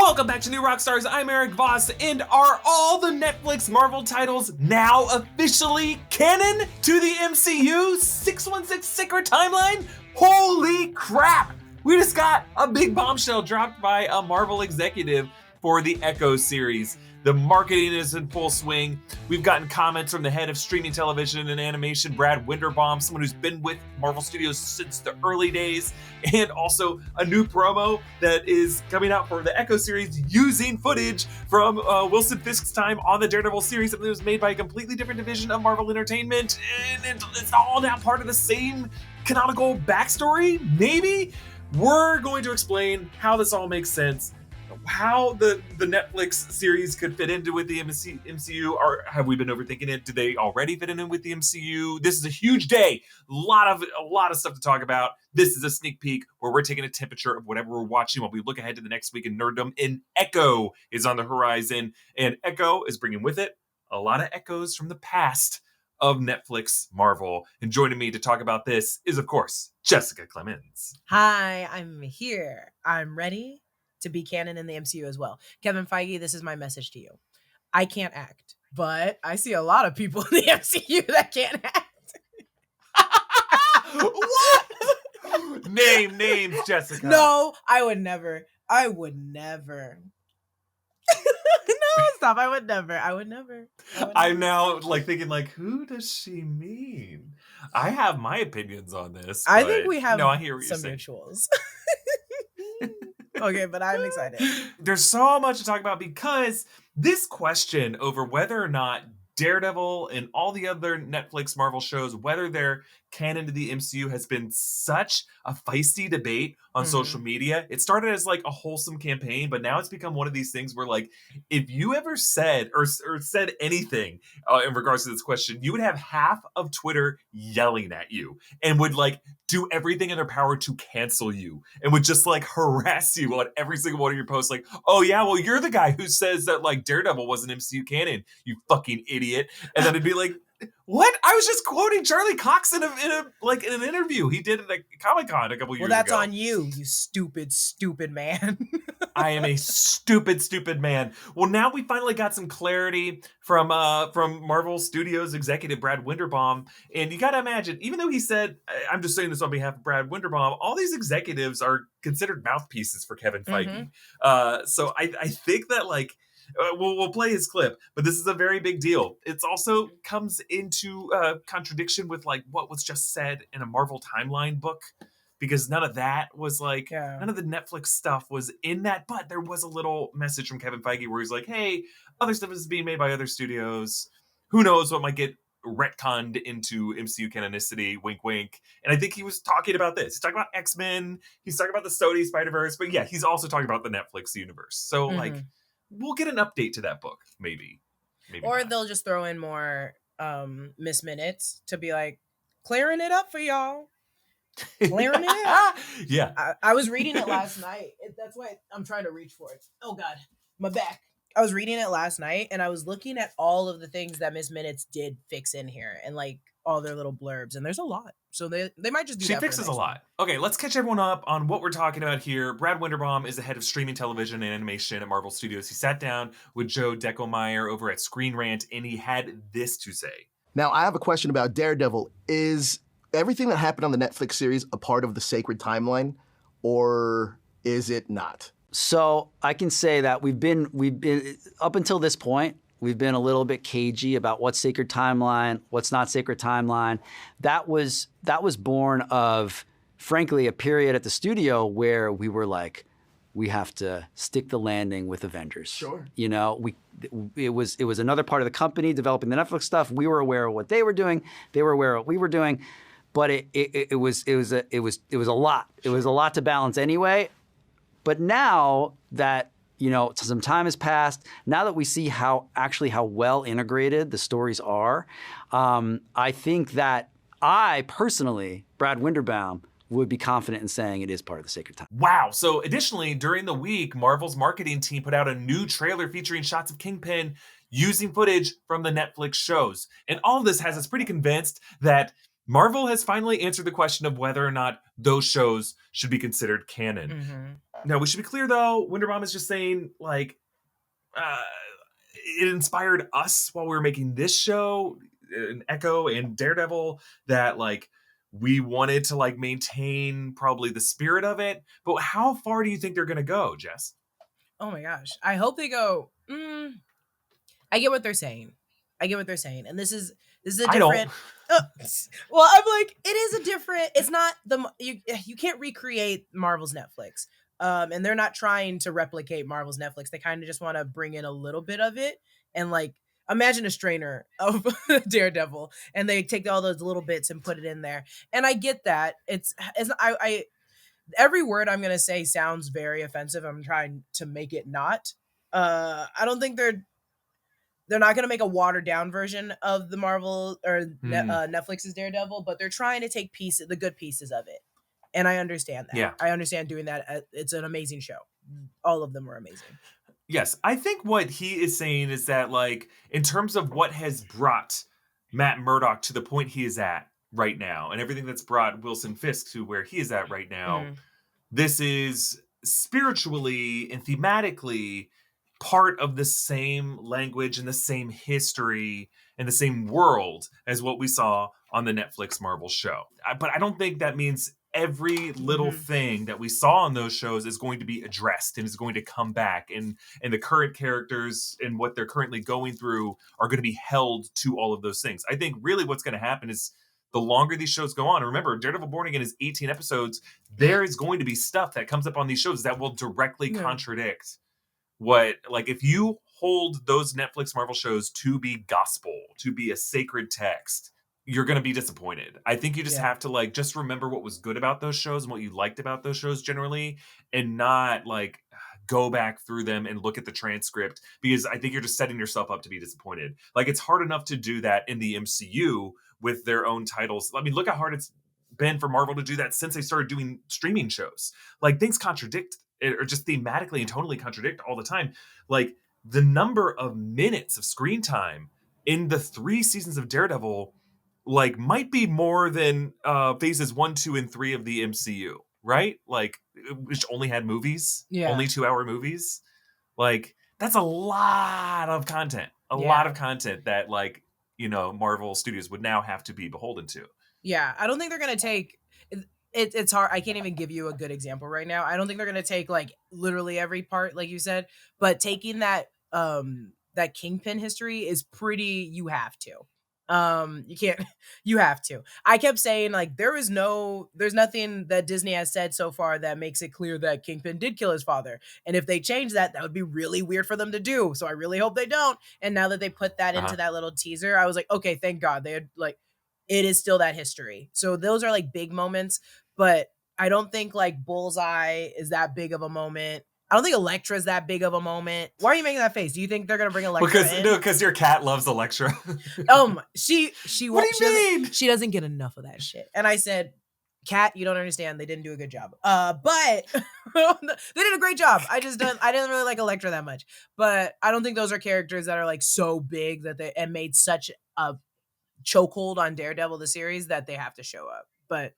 Welcome back to New Rockstars. I'm Eric Voss, and are all the Netflix Marvel titles now officially canon to the MCU 616 Secret Timeline? Holy crap! We just got a big bombshell dropped by a Marvel executive for the Echo series. The marketing is in full swing. We've gotten comments from the head of streaming television and animation, Brad Winderbaum, someone who's been with Marvel Studios since the early days, and also a new promo that is coming out for the Echo series using footage from Wilson Fisk's time on the Daredevil series, something that was made by a completely different division of Marvel Entertainment, and it's all now part of the same canonical backstory, maybe? We're going to explain how this all makes sense, how the Netflix series could fit into with the MCU, or have we been overthinking it? Do they already fit in with the MCU? This is a huge day. A lot of stuff to talk about. This is a sneak peek where we're taking a temperature of whatever we're watching while we look ahead to the next week in nerdom. And Echo is on the horizon, and Echo is bringing with it a lot of echoes from the past of Netflix Marvel. And joining me to talk about this is, of course, Jessica Clemons. Hi, I'm here. I'm ready to be canon in the MCU as well. Kevin Feige, this is my message to you. I can't act, but I see a lot of people in the MCU that can't act. What? Names, Jessica. No, I would never. No, stop. I would never. I'm now thinking who does she mean? I have my opinions on this. I think we have I hear what some you're saying. mutuals. Okay, but I'm excited. There's so much to talk about because this question over whether or not Daredevil and all the other Netflix Marvel shows, whether they're canon to the MCU, has been such a feisty debate on social media. It started as a wholesome campaign, but now it's become one of these things where if you ever said or said anything in regards to this question, you would have half of Twitter yelling at you and would do everything in their power to cancel you and would just harass you on every single one of your posts. Oh yeah, well you're the guy who says that Daredevil wasn't MCU canon, you fucking idiot. And then it'd be what? I was just quoting Charlie Cox in an interview he did at a Comic-Con a couple years ago. Well, that's on you stupid man. I am a stupid man. Well, now we finally got some clarity from Marvel Studios executive Brad Winderbaum, and you got to imagine, even though he said, I'm just saying this on behalf of Brad Winderbaum, all these executives are considered mouthpieces for Kevin Feige. So I think that we'll play his clip, but this is a very big deal. It also comes into contradiction with what was just said in a Marvel timeline book, because none of that was none of the Netflix stuff was in that, but there was a little message from Kevin Feige where he's hey, other stuff is being made by other studios. Who knows what might get retconned into MCU canonicity, wink wink. And I think he was talking about this. He's talking about X-Men, he's talking about the Sony Spider-Verse, but yeah, he's also talking about the Netflix universe. So we'll get an update to that book, maybe or not. They'll just throw in more Miss Minutes to be clearing it up for y'all. Clearing it up. Yeah. I was reading it last night. That's why I'm trying to reach for it. Oh God, my back. I was reading it last night and I was looking at all of the things that Miss Minutes did fix in here and all their little blurbs, and there's a lot. So they might just do that. She fixes a lot. Okay, let's catch everyone up on what we're talking about here. Brad Winderbaum is the head of streaming television and animation at Marvel Studios. He sat down with Joe Deckelmeyer over at Screen Rant, and he had this to say. Now, I have a question about Daredevil. Is everything that happened on the Netflix series a part of the sacred timeline, or is it not? So I can say that we've been up until this point, we've been a little bit cagey about what's sacred timeline, what's not sacred timeline. That was born of, frankly, a period at the studio where we were we have to stick the landing with Avengers. Sure. It was another part of the company developing the Netflix stuff. We were aware of what they were doing. They were aware of what we were doing, but it was a lot. It was a lot to balance anyway. But now that some time has passed, now that we see how well integrated the stories are, I think that I personally, Brad Winderbaum, would be confident in saying it is part of the sacred time. Wow. So additionally, during the week, Marvel's marketing team put out a new trailer featuring shots of Kingpin using footage from the Netflix shows. And all of this has us pretty convinced that Marvel has finally answered the question of whether or not those shows should be considered canon. Mm-hmm. Now, we should be clear, though, Winderbaum is just saying, like, it inspired us while we were making this show, Echo and Daredevil, that, like, we wanted to, like, maintain probably the spirit of it. But how far do you think they're going to go, Jess? Oh my gosh. I hope they go, I get what they're saying. And this is a different. I don't. Well, I'm like, it is a different. It's not you can't recreate Marvel's Netflix. And they're not trying to replicate Marvel's Netflix. They kind of just want to bring in a little bit of it. And like, imagine a strainer of Daredevil, and they take all those little bits and put it in there. And I get that. I every word I'm gonna say sounds very offensive. I'm trying to make it not. I don't think they're not going to make a watered down version of the Marvel or Netflix's Daredevil, but they're trying to take the good pieces of it. And I understand that. Yeah. I understand doing that. It's an amazing show. All of them were amazing. Yes. I think what he is saying is that, like, in terms of what has brought Matt Murdock to the point he is at right now, and everything that's brought Wilson Fisk to where he is at right now, this is spiritually and thematically part of the same language and the same history and the same world as what we saw on the Netflix Marvel show. But I don't think that means every little thing that we saw on those shows is going to be addressed and is going to come back, and the current characters and what they're currently going through are going to be held to all of those things. I think really what's going to happen is the longer these shows go on, and remember, Daredevil Born Again is 18 episodes, there is going to be stuff that comes up on these shows that will directly contradict what, like, if you hold those Netflix Marvel shows to be gospel, to be a sacred text, you're going to be disappointed. I think you just have to, like, just remember what was good about those shows and what you liked about those shows generally, and not, like, go back through them and look at the transcript, because I think you're just setting yourself up to be disappointed. Like, it's hard enough to do that in the MCU with their own titles. I mean, look how hard it's been for Marvel to do that since they started doing streaming shows. Like, things contradict, or just thematically and tonally contradict all the time. Like, the number of minutes of screen time in the 3 seasons of Daredevil, like, might be more than phases 1, 2, and 3 of the MCU, right? Like, which only had movies, only 2-hour movies. Like, that's a lot of content, a lot of content that, like, you know, Marvel Studios would now have to be beholden to. Yeah, I don't think they're going to take... It's hard. I can't even give you a good example right now. I don't think they're going to take, like, literally every part, like you said, but taking that that Kingpin history is pretty... You have to. You have to. I kept saying, like, there's nothing that Disney has said so far that makes it clear that Kingpin did kill his father. And if they change that, that would be really weird for them to do. So I really hope they don't. And now that they put that into that little teaser, I was like, okay, thank God. They had, like, it is still that history. So those are, like, big moments, but I don't think, like, Bullseye is that big of a moment. I don't think Elektra's that big of a moment. Why are you making that face? Do you think they're gonna bring Elektra in? Because your cat loves Elektra. She what do you mean? She doesn't get enough of that shit. And I said, Cat, you don't understand. They didn't do a good job. But they did a great job. I didn't really like Elektra that much. But I don't think those are characters that are, like, so big that they made such a chokehold on Daredevil the series that they have to show up. But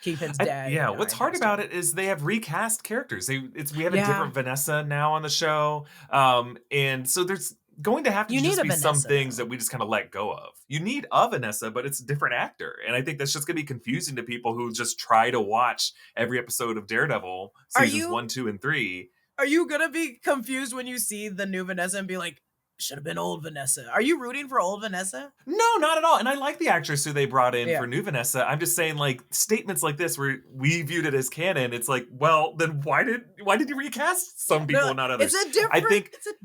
Kingpin's dead. Yeah, what's hard about it is they have recast characters. We have a different Vanessa now on the show, and so there's going to have to just be some things that we just kind of let go of. You need a Vanessa, but it's a different actor, and I think that's just going to be confusing to people who just try to watch every episode of Daredevil seasons 1, 2, and 3. Are you gonna be confused when you see the new Vanessa and be like, should have been old Vanessa? Are you rooting for old Vanessa? No, not at all. And I like the actress who they brought in for new Vanessa. I'm just saying, like, statements like this where we viewed it as canon, it's like, well, then why did you recast some people and not others? It's a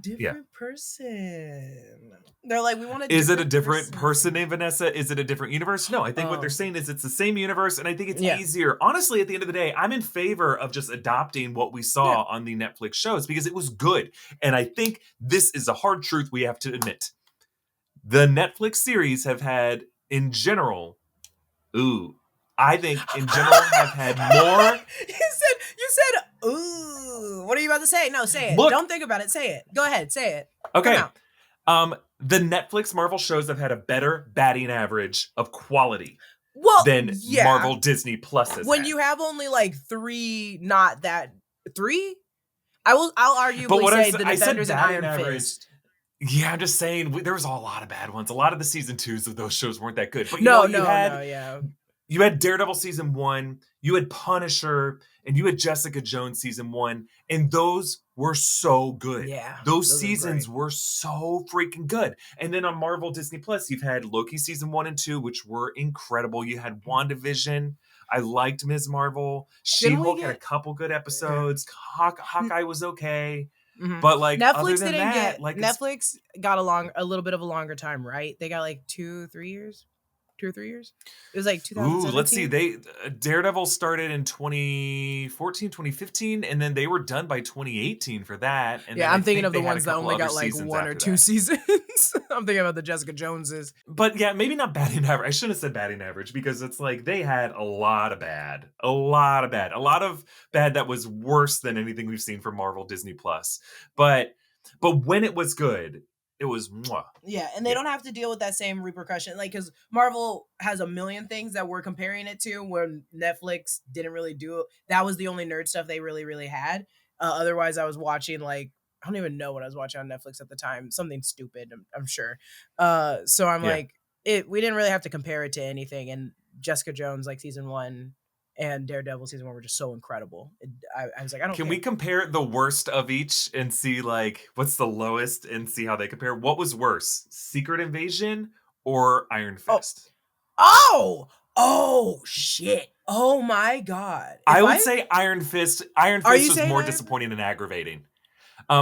different person. They're like, we want to. Is it a different person named Vanessa? Is it a different universe? No, I think what they're saying is it's the same universe, and I think it's easier. Honestly, at the end of the day, I'm in favor of just adopting what we saw on the Netflix shows because it was good. And I think this is a hard truth we have to admit. The Netflix series have had, in general, have had more. You said, ooh. What are you about to say? No, say it. Look, don't think about it. Say it. Go ahead. Say it. Okay. The Netflix Marvel shows have had a better batting average of quality. than Marvel Disney Plus has when had. you have only like 3, not that 3. I'll arguably say the Defenders and Iron Fist. Yeah, I'm just saying there was a lot of bad ones. A lot of the season 2s of those shows weren't that good. But you had Daredevil season 1, you had Punisher, and you had Jessica Jones season 1, and those were so good. Yeah, those seasons were so freaking good. And then on Marvel Disney Plus, you've had Loki season 1 and 2, which were incredible. You had WandaVision. I liked Ms. Marvel. She-Hulk had a couple good episodes. Hawkeye was okay. Mm-hmm. But like Netflix Netflix got a little bit of a longer time, right? They got like 2 or 3 years. 2 or 3 years. It was like 2017. Ooh, let's see. Daredevil started in 2014, 2015, and then they were done by 2018 for that. And I'm thinking of the ones that only got like 1 or 2 seasons. I'm thinking about the Jessica Joneses. But yeah, maybe not batting average. I shouldn't have said batting average because it's like they had a lot of bad that was worse than anything we've seen from Marvel Disney Plus. But when it was good, it was mwah. Yeah, and they don't have to deal with that same repercussion. Like, because Marvel has a million things that we're comparing it to where Netflix didn't really do it. That was the only nerd stuff they really, really had. Otherwise, I was watching, like, I don't even know what I was watching on Netflix at the time. Something stupid, I'm sure. So I'm like, we didn't really have to compare it to anything. And Jessica Jones, like, season 1 and Daredevil season 1 were just so incredible. I was like, Can we compare the worst of each and see like what's the lowest and see how they compare? What was worse, Secret Invasion or Iron Fist? Oh shit! Oh my god! I would say Iron Fist. Iron Fist was more disappointing and aggravating.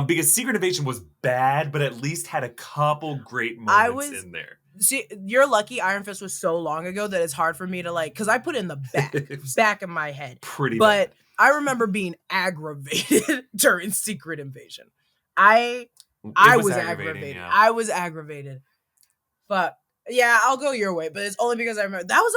Because Secret Invasion was bad, but at least had a couple great moments in there. See, you're lucky Iron Fist was so long ago that it's hard for me to like, because I put it in the back of my head. But I remember being aggravated during Secret Invasion. I was aggravated. Yeah. I was aggravated. But yeah, I'll go your way, but it's only because I remember that was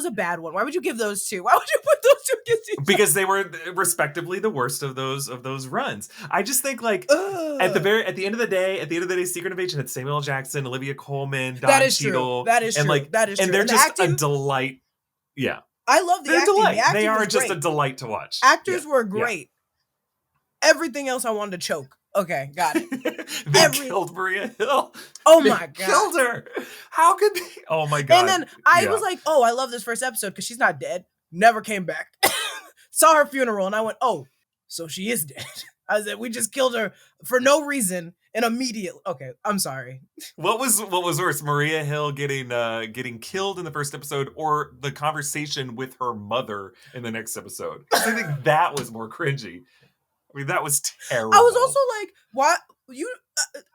a bad one. Why would you give those 2? Why would you put those 2 against each other? Because they were respectively the worst of those runs. I just think like at the end of the day, Secret Invasion had Samuel L. Jackson, Olivia Colman, Don Cheadle. That is true. And they're just a delight. Yeah. I love the acting. Delight. The acting they are was just great. A delight to watch. Actors were great. Yeah. Everything else I wanted to choke. Okay, got it. They killed Maria Hill. Oh my god. Killed her. How could they? Oh my god. And then I was like, oh, I love this first episode because she's not dead. Never came back. Saw her funeral and I went, oh, so she is dead. I said, we just killed her for no reason and immediately. Okay, I'm sorry. What was worse, Maria Hill getting killed in the first episode, or the conversation with her mother in the next episode? I think that was more cringy. I mean, that was terrible. I was also like, what?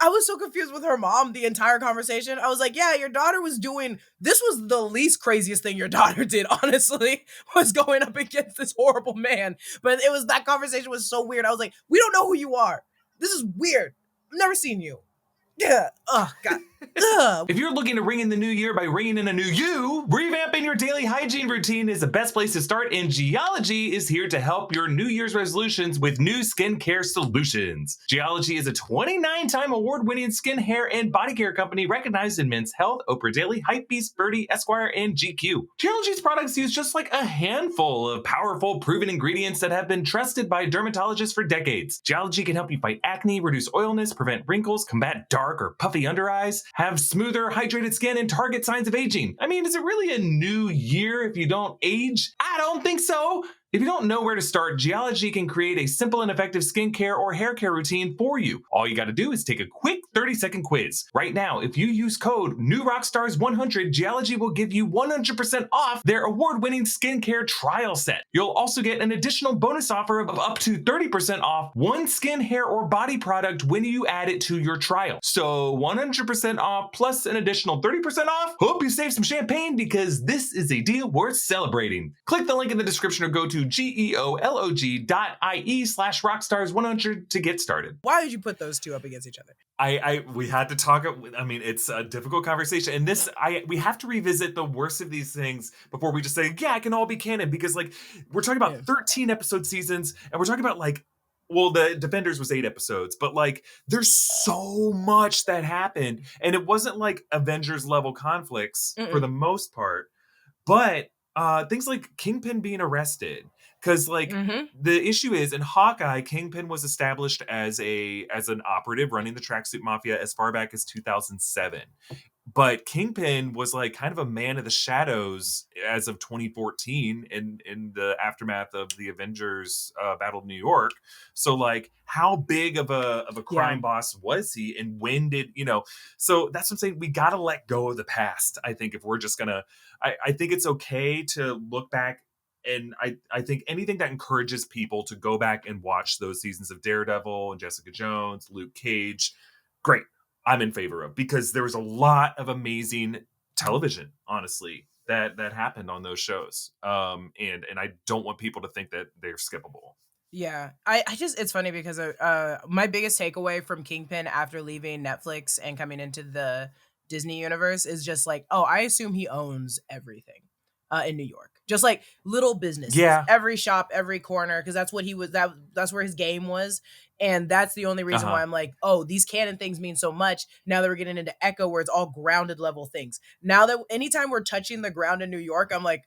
I was so confused with her mom the entire conversation. I was like, yeah, your daughter was doing, this was the least craziest thing your daughter did, honestly, was going up against this horrible man. But that conversation was so weird. I was like, we don't know who you are. This is weird. I've never seen you. Yeah. Oh, God. If you're looking to ring in the new year by ringing in a new you, revamping your daily hygiene routine is the best place to start, and Geology is here to help your New Year's resolutions with new skincare solutions. Geology is a 29-time award-winning skin, hair, and body care company recognized in Men's Health, Oprah Daily, Hypebeast, Birdie, Esquire, and GQ. Geology's products use just like a handful of powerful, proven ingredients that have been trusted by dermatologists for decades. Geology can help you fight acne, reduce oiliness, prevent wrinkles, combat dark or puffy under eyes, have smoother, hydrated skin, and target signs of aging. I mean, is it really a new year if you don't age? I don't think so. If you don't know where to start, Geology can create a simple and effective skincare or hair care routine for you. All you got to do is take a quick 30-second quiz. Right now, if you use code NEWROCKSTARS100, Geology will give you 100% off their award-winning skincare trial set. You'll also get an additional bonus offer of up to 30% off one skin, hair, or body product when you add it to your trial. So 100% off plus an additional 30% off. Hope you save some champagne because this is a deal worth celebrating. Click the link in the description or go to geolog.ie/rockstars100 to get started. Why did you put those 2 up against each other? We had to talk. I mean, it's a difficult conversation, and we have to revisit the worst of these things before we just say, yeah, it can all be canon, because like we're talking about 13 episode seasons, and we're talking about like, well, the Defenders was 8 episodes, but like there's so much that happened, and it wasn't like Avengers level conflicts for the most part. But things like Kingpin being arrested. Because like Mhm. the issue is in Hawkeye, Kingpin was established as an operative running the Tracksuit Mafia as far back as 2007. But Kingpin was like kind of a man of the shadows as of 2014 in the aftermath of the Avengers Battle of New York. So like how big of a crime boss was he, and when did so that's what I'm saying. We gotta let go of the past, I think, if we're just gonna I think it's okay to look back. And I think anything that encourages people to go back and watch those seasons of Daredevil and Jessica Jones, Luke Cage, great. I'm in favor of, because there was a lot of amazing television, honestly, that happened on those shows. And I don't want people to think that they're skippable. Yeah, I just, it's funny because my biggest takeaway from Kingpin after leaving Netflix and coming into the Disney universe is just like, oh, I assume he owns everything in New York, just like little businesses, every shop, every corner, because that's what he was. That's where his game was, and that's the only reason why I'm like, oh, these canon things mean so much. Now that we're getting into Echo, where it's all grounded level things. Now that anytime we're touching the ground in New York, I'm like,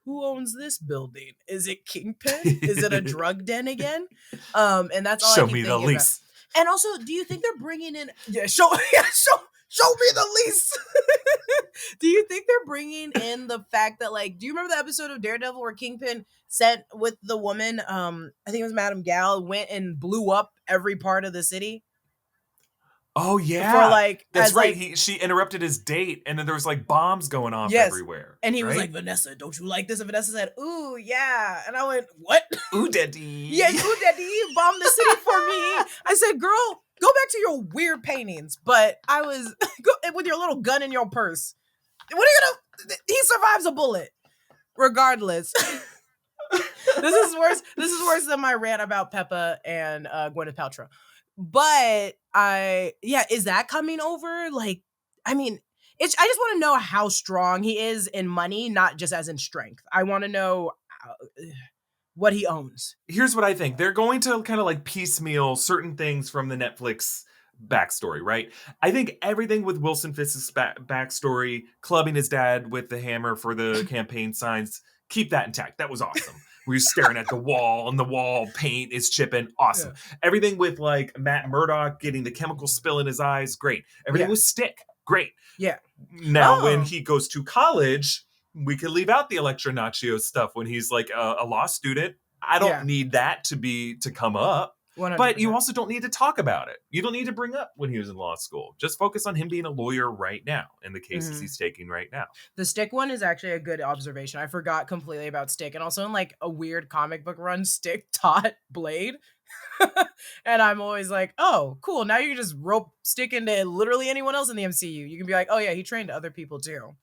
who owns this building? Is it Kingpin? Is it a drug den again? And that's all. Show I keep me the thinking lease. about. And also, do you think they're bringing in? Show me the lease. Do you think they're bringing in the fact that, like, do you remember the episode of Daredevil where Kingpin sent with the woman? I think it was Madame Gal, went and blew up every part of the city. Oh yeah, for like that's right. Like, she interrupted his date, and then there was like bombs going off everywhere. And he was like, "Vanessa, don't you like this?" And Vanessa said, "Ooh, yeah." And I went, "What? Ooh, daddy." Yes, ooh, daddy, you bombed the city for me. I said, "Girl, go back to your weird paintings." But I was go with your little gun in your purse. What are you gonna? He survives a bullet, regardless. This is worse. This is worse than my rant about Peppa and Gwyneth Paltrow. But is that coming over? Like, I mean, I just want to know how strong he is in money, not just as in strength. I want to know what he owns. Here's what I think. They're going to kind of like piecemeal certain things from the Netflix backstory, right? I think everything with Wilson Fisk's backstory, clubbing his dad with the hammer for the campaign signs, keep that intact. That was awesome. We're staring at the wall, and the wall paint is chipping. Awesome. Yeah. Everything with like Matt Murdock getting the chemical spill in his eyes, great. Everything with Stick, great. Yeah. Now, when he goes to college, we could leave out the Electra Nachio stuff when he's like a law student. I don't need that to come up. 100%. But you also don't need to talk about it. You don't need to bring up when he was in law school. Just focus on him being a lawyer right now and the cases he's taking right now. The Stick one is actually a good observation. I forgot completely about Stick. And also in like a weird comic book run, Stick taught Blade. And I'm always like, oh, cool. Now you can just rope Stick into literally anyone else in the MCU. You can be like, oh yeah, he trained other people too.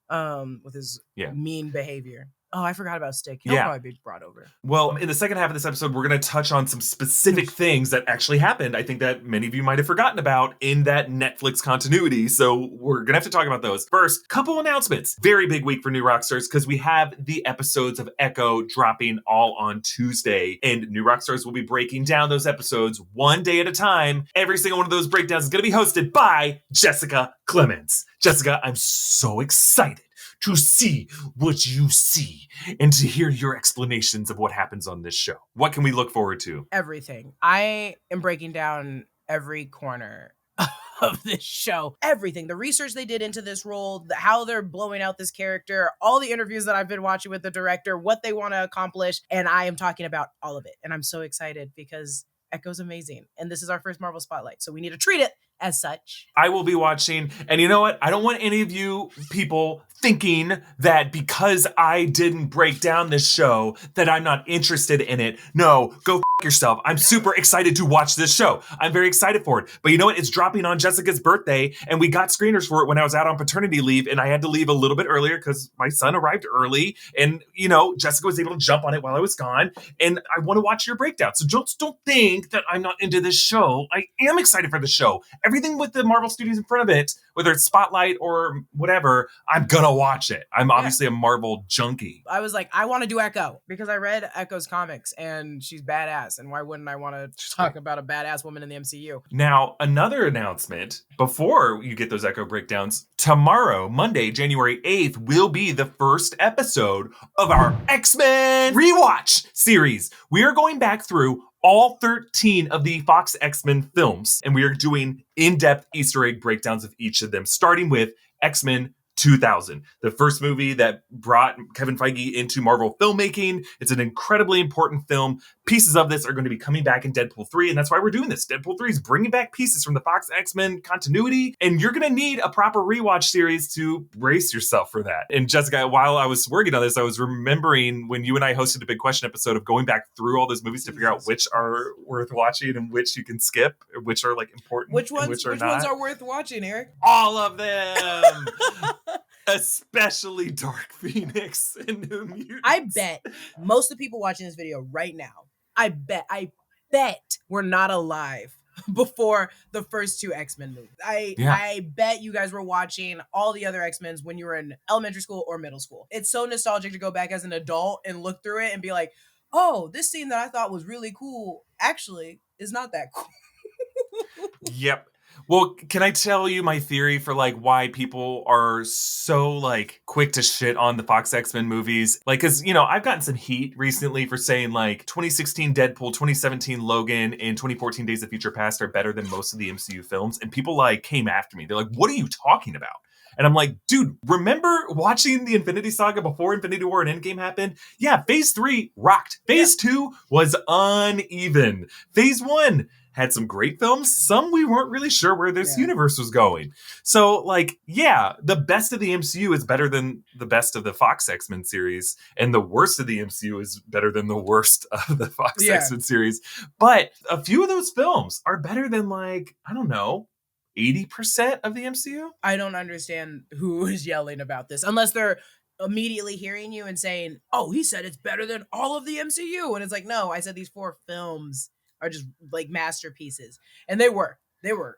With his mean behavior. Oh, I forgot about Stick. He'll probably be brought over. Well, in the second half of this episode, we're going to touch on some specific things that actually happened. I think that many of you might have forgotten about in that Netflix continuity. So we're going to have to talk about those. First, couple announcements. Very big week for New Rockstars because we have the episodes of Echo dropping all on Tuesday. And New Rockstars will be breaking down those episodes one day at a time. Every single one of those breakdowns is going to be hosted by Jessica Clemons. Jessica, I'm so excited to see what you see and to hear your explanations of what happens on this show. What can we look forward to? Everything. I am breaking down every corner of this show. Everything. The research they did into this role, how they're blowing out this character, all the interviews that I've been watching with the director, what they want to accomplish, and I am talking about all of it. And I'm so excited because Echo's amazing. And this is our first Marvel Spotlight, so we need to treat it as such. I will be watching, and you know what? I don't want any of you people thinking that because I didn't break down this show that I'm not interested in it. No, go f*** yourself. I'm super excited to watch this show. I'm very excited for it. But you know what? It's dropping on Jessica's birthday, and we got screeners for it when I was out on paternity leave, and I had to leave a little bit earlier because my son arrived early, and you know, Jessica was able to jump on it while I was gone, and I want to watch your breakdown. So don't think that I'm not into this show. I am excited for the show. Everything with the Marvel Studios in front of it, whether it's Spotlight or whatever, I'm gonna watch it. I'm obviously a Marvel junkie. I was like, I want to do Echo because I read Echo's comics and she's badass. And why wouldn't I want to talk about a badass woman in the MCU? Now, another announcement before you get those Echo breakdowns, tomorrow, Monday, January 8th, will be the first episode of our X-Men rewatch series. We are going back through all 13 of the Fox X-Men films, and we are doing in-depth Easter egg breakdowns of each of them, starting with X-Men 2000, the first movie that brought Kevin Feige into Marvel filmmaking. It's an incredibly important film. Pieces of this are going to be coming back in Deadpool 3, and that's why we're doing this. Deadpool 3 is bringing back pieces from the Fox X-Men continuity, and you're going to need a proper rewatch series to brace yourself for that. And Jessica, while I was working on this, I was remembering when you and I hosted a big question episode of going back through all those movies to figure out which are worth watching and which you can skip, which are like important, which ones not. Are worth watching, Eric? All of them. Especially Dark Phoenix and New Mutants. I bet most of the people watching this video right now, I bet we're not alive before the first two X-Men movies. I bet you guys were watching all the other X-Men's when you were in elementary school or middle school. It's so nostalgic to go back as an adult and look through it and be like, oh, this scene that I thought was really cool actually is not that cool. Yep. Well, can I tell you my theory for like why people are so like quick to shit on the Fox X-Men movies? Like, cause you know, I've gotten some heat recently for saying like 2016 Deadpool, 2017 Logan, and 2014 Days of Future Past are better than most of the MCU films. And people like came after me. They're like, what are you talking about? And I'm like, dude, remember watching the Infinity Saga before Infinity War and Endgame happened? Yeah, Phase 3 rocked. Phase 2 was uneven. Phase 1 had some great films. Some we weren't really sure where this universe was going. So, like, yeah, the best of the MCU is better than the best of the Fox X-Men series. And the worst of the MCU is better than the worst of the Fox X-Men series. But a few of those films are better than, like, I don't know, 80% of the MCU? I don't understand who is yelling about this unless they're immediately hearing you and saying, oh, he said it's better than all of the MCU. And it's like, no, I said these 4 films are just like masterpieces. And they were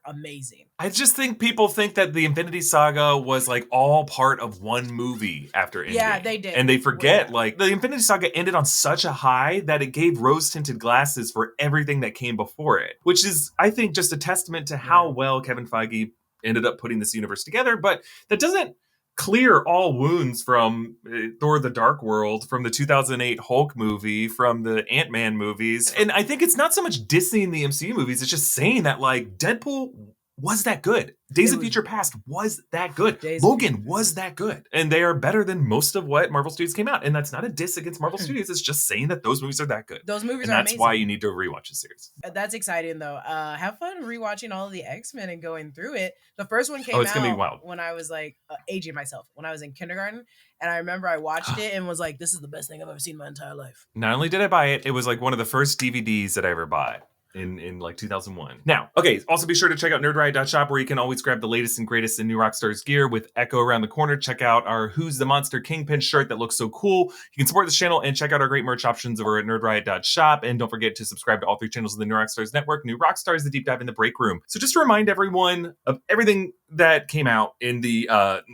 amazing. I just think people think that the Infinity Saga was like all part of one movie after Endgame. Yeah, they did. And they forget like the Infinity Saga ended on such a high that it gave rose-tinted glasses for everything that came before it, which is, I think, just a testament to how well Kevin Feige ended up putting this universe together. But that doesn't clear all wounds from Thor the Dark World, from the 2008 Hulk movie, from the Ant-Man movies. And I think it's not so much dissing the MCU movies, it's just saying that like Deadpool was that good. Days of Future Past was that good. Logan was that good. And they are better than most of what Marvel Studios came out. And that's not a diss against Marvel Studios. It's just saying that those movies are that good. Those movies and are that's amazing. why you need to rewatch the series. That's exciting, though. Have fun rewatching all of the X-Men and going through it. The first one came it's gonna be wild. when I was like aging myself, when I was in kindergarten. And I remember I watched it and was like, this is the best thing I've ever seen in my entire life. Not only did I buy it, it was like one of the first DVDs that I ever bought. In like 2001. Now, okay, also be sure to check out nerdriot.shop where you can always grab the latest and greatest in new Rockstars gear with Echo around the corner. Check out our Who's the Monster Kingpin shirt that looks so cool. You can support this channel and check out our great merch options over at nerdriot.shop. And don't forget to subscribe to all 3 channels of the New Rockstars Network. New Rockstars, the deep dive in the break room. So just to remind everyone of everything that came out in the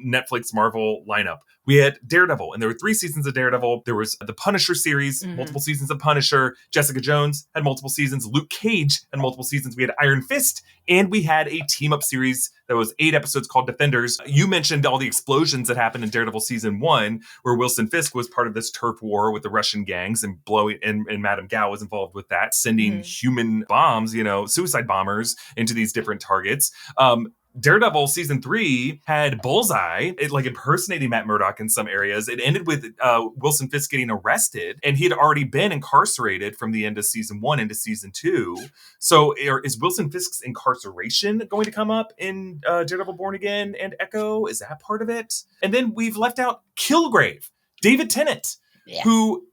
Netflix Marvel lineup. We had Daredevil, and there were 3 seasons of Daredevil. There was the Punisher series, multiple seasons of Punisher. Jessica Jones had multiple seasons. Luke Cage had multiple seasons. We had Iron Fist, and we had a team-up series that was 8 episodes called Defenders. You mentioned all the explosions that happened in Daredevil Season 1, where Wilson Fisk was part of this turf war with the Russian gangs and and Madame Gao was involved with that, sending human bombs, suicide bombers into these different targets. Daredevil Season 3 had Bullseye, impersonating Matt Murdock in some areas. It ended with Wilson Fisk getting arrested, and he had already been incarcerated from the end of Season 1 into Season 2. So is Wilson Fisk's incarceration going to come up in Daredevil Born Again and Echo? Is that part of it? And then we've left out Kilgrave, David Tennant, who...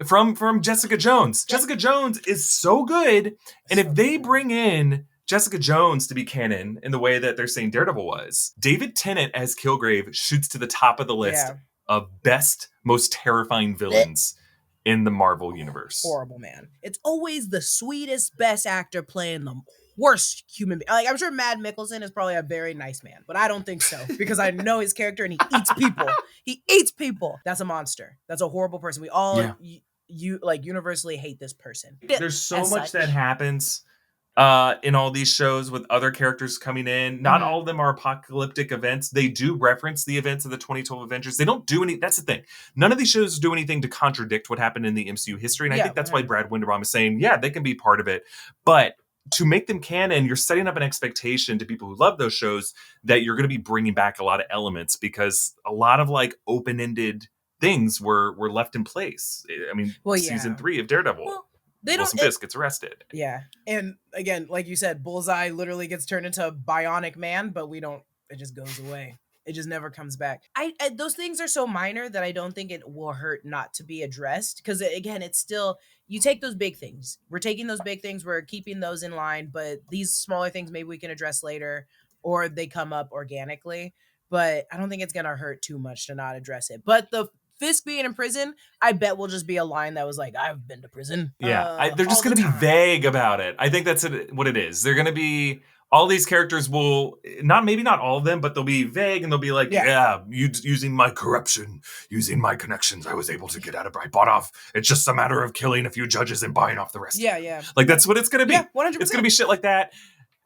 from Jessica Jones. Jessica Jones is so good, and if they bring in Jessica Jones to be canon in the way that they're saying Daredevil was, David Tennant as Kilgrave shoots to the top of the list of best, most terrifying villains in the Marvel universe. Horrible, man. It's always the sweetest, best actor playing the worst human being. Like, I'm sure Mad Mikkelsen is probably a very nice man, but I don't think so because I know his character and he eats people. He eats people. That's a monster. That's a horrible person. We all you like universally hate this person. There's so much that happens in all these shows with other characters coming in. Not all of them are apocalyptic events. They do reference the events of the 2012 Avengers. They don't do any. That's the thing. None of these shows do anything to contradict what happened in the MCU history. And I think that's why Brad Winderbaum is saying, yeah, they can be part of it. But to make them canon, you're setting up an expectation to people who love those shows that you're going to be bringing back a lot of elements, because a lot of like open-ended things were left in place. I mean, season 3 of Daredevil. Well, Wilson Fisk gets arrested. Yeah. And again, like you said, Bullseye literally gets turned into a bionic man, but it just goes away. It just never comes back. I those things are so minor that I don't think it will hurt not to be addressed. Because again, it's still, you take those big things. We're taking those big things. We're keeping those in line. But these smaller things, maybe we can address later, or they come up organically. But I don't think it's going to hurt too much to not address it. But the Fisk being in prison, I bet will just be a line that was like, I've been to prison. Yeah, they're just going to be vague about it. I think that's what it is. They're going to be, all these characters will, maybe not all of them, but they'll be vague and they'll be like, using my corruption, using my connections, I was able to get out of, I bought off. It's just a matter of killing a few judges and buying off the rest. Yeah. Like, that's what it's going to be. Yeah, 100%. It's going to be shit like that.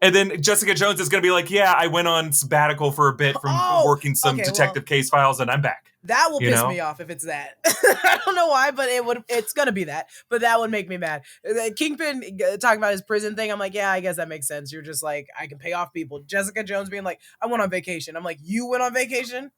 And then Jessica Jones is going to be like, I went on sabbatical for a bit from working some detective case files and I'm back. That will piss me off if it's that. I don't know why, but it's going to be that. But that would make me mad. Kingpin talking about his prison thing, I'm like, yeah, I guess that makes sense. You're just like, I can pay off people. Jessica Jones being like, I went on vacation. I'm like, you went on vacation?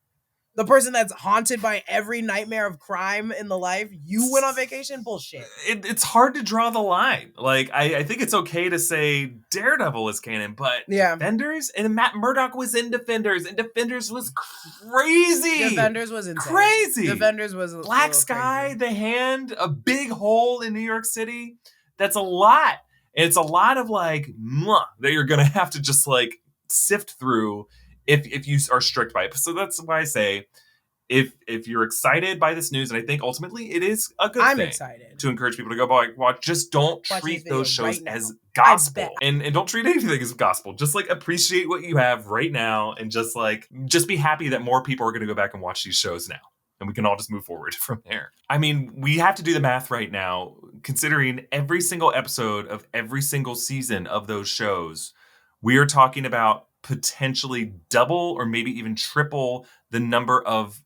The person that's haunted by every nightmare of crime in the life, you went on vacation? Bullshit. It's hard to draw the line. Like, I think it's okay to say Daredevil is canon, but Defenders? And Matt Murdock was in Defenders, and Defenders was crazy. Defenders was insane. Crazy. Defenders was Black Sky, crazy. The Hand, a big hole in New York City. That's a lot. And it's a lot of, like, that you're going to have to just, like, sift through if you are strict by it. So that's why I say, if you're excited by this news, and I think ultimately it is a good thing. I'm excited to encourage people to go watch. Just don't treat those shows as gospel, and don't treat anything as gospel. Just like appreciate what you have right now, and just be happy that more people are going to go back and watch these shows now, and we can all just move forward from there. I mean, we have to do the math right now, considering every single episode of every single season of those shows. We are talking about potentially double or maybe even triple the number of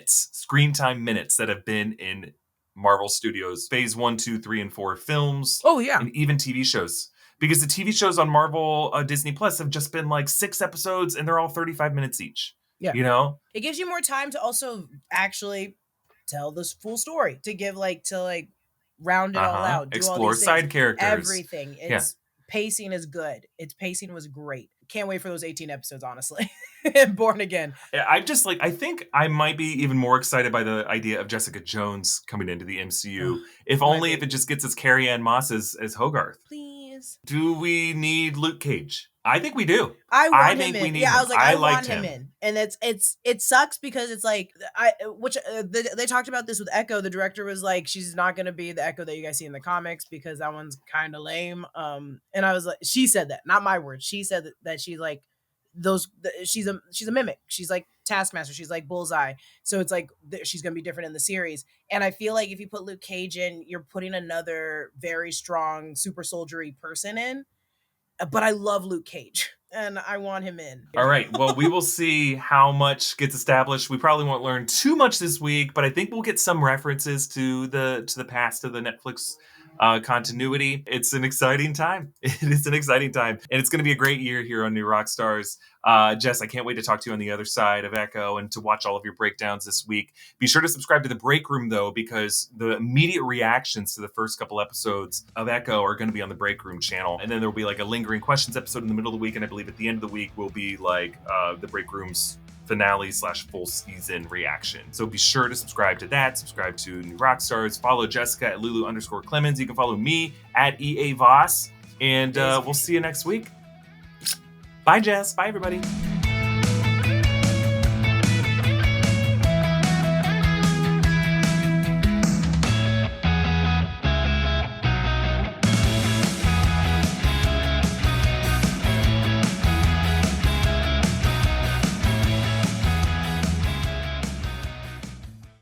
screen time minutes that have been in Marvel Studios phase 1, 2, 3, and 4 films. Oh yeah. And even TV shows. Because the TV shows on Marvel Disney Plus have just been like 6 episodes and they're all 35 minutes each. Yeah. You know? It gives you more time to also actually tell this full story, to give to round it all out. Explore side characters. Everything. Pacing is good. Its pacing was great. Can't wait for those 18 episodes, honestly. Born Again. I think I might be even more excited by the idea of Jessica Jones coming into the MCU. If it just gets us Carrie Ann Moss as Hogarth. Please. Do we need Luke Cage? I think we do. I think we need him. I was like, I want him in. And it sucks because it's like, they talked about this with Echo. The director was like, she's not going to be the Echo that you guys see in the comics because that one's kind of lame. And I was like, she said that, not my words. She said that she's like, she's a mimic. She's like Taskmaster. She's like Bullseye. So it's like, she's going to be different in the series. And I feel like if you put Luke Cage in, you're putting another very strong super soldiery person in. But I love Luke Cage, and I want him in. All right. Well, we will see how much gets established. We probably won't learn too much this week, but I think we'll get some references to the past of the Netflix continuity. It's an exciting time. It is an exciting time, and it's going to be a great year here on New Rockstars. Jess, I can't wait to talk to you on the other side of Echo and to watch all of your breakdowns this week. Be sure to subscribe to the Break Room, though, because the immediate reactions to the first couple episodes of Echo are going to be on the Break Room channel, and then there will be like a lingering questions episode in the middle of the week, and I believe at the end of the week will be like the Break Room's finale / full season reaction. So be sure to subscribe to that. Subscribe to New Rockstars. Follow Jessica at Lulu_Clemons. You can follow me at EA Voss. And we'll see you next week. Bye, Jess. Bye, everybody.